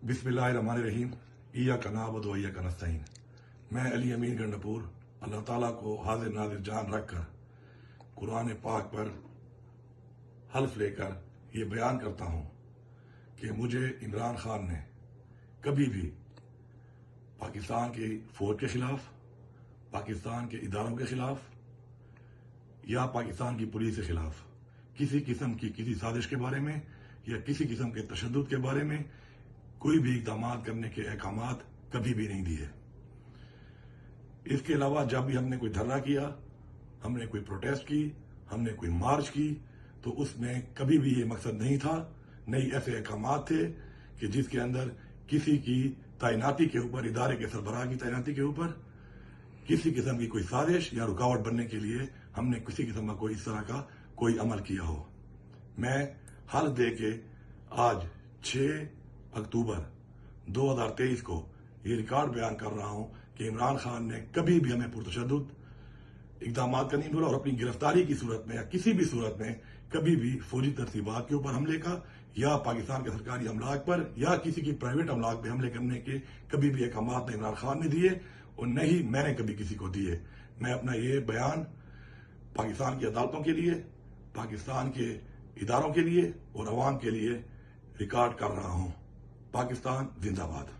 बिस्मिल्लाहिर्रहमानिर्रहीम। इय्याका नअबुदु व इय्याका नस्तईन। मैं अली अमीन गंडपुर अल्लाह ताला को हाजिर नाजिर जान रखकर कुरान पाक पर हल्फ लेकर ये बयान करता हूँ कि मुझे इमरान खान ने कभी भी पाकिस्तान की फौज के खिलाफ, पाकिस्तान के इदारों के खिलाफ या पाकिस्तान की पुलिस के खिलाफ किसी किस्म की किसी साजिश के बारे में या किसी किस्म के तशद्दुद के बारे में कोई भी इक़दाम करने के अहकामात कभी भी नहीं दिए। इसके अलावा जब भी हमने कोई धरना किया, हमने कोई प्रोटेस्ट की, हमने कोई मार्च की, तो उसमें कभी भी ये मकसद नहीं था, नहीं ऐसे अहकामात थे कि जिसके अंदर किसी की तैनाती के ऊपर, इदारे के सरबराह की तैनाती के ऊपर किसी किस्म की कोई साजिश या रुकावट बनने के लिए हमने किसी किस्म का कोई इस तरह का कोई अमल किया हो। मैं हाल दे के आज 6 अक्टूबर 2023 को ये रिकॉर्ड बयान कर रहा हूं कि इमरान खान ने कभी भी हमें पुरतशद्दुद इक़दाम का नहीं बोला और अपनी गिरफ्तारी की सूरत में या किसी भी सूरत में कभी भी फौजी तरतीबात के ऊपर हमले का या पाकिस्तान के सरकारी अमलाक पर या किसी की प्राइवेट अमलाक पर हमले करने के कभी भी अहकाम न इमरान खान ने दिए और न ही मैंने कभी किसी को दिए। मैं अपना ये बयान पाकिस्तान की अदालतों के लिए, पाकिस्तान के इदारों के लिए और अवाम के लिए रिकॉर्ड कर रहा हूं। पाकिस्तान जिंदाबाद।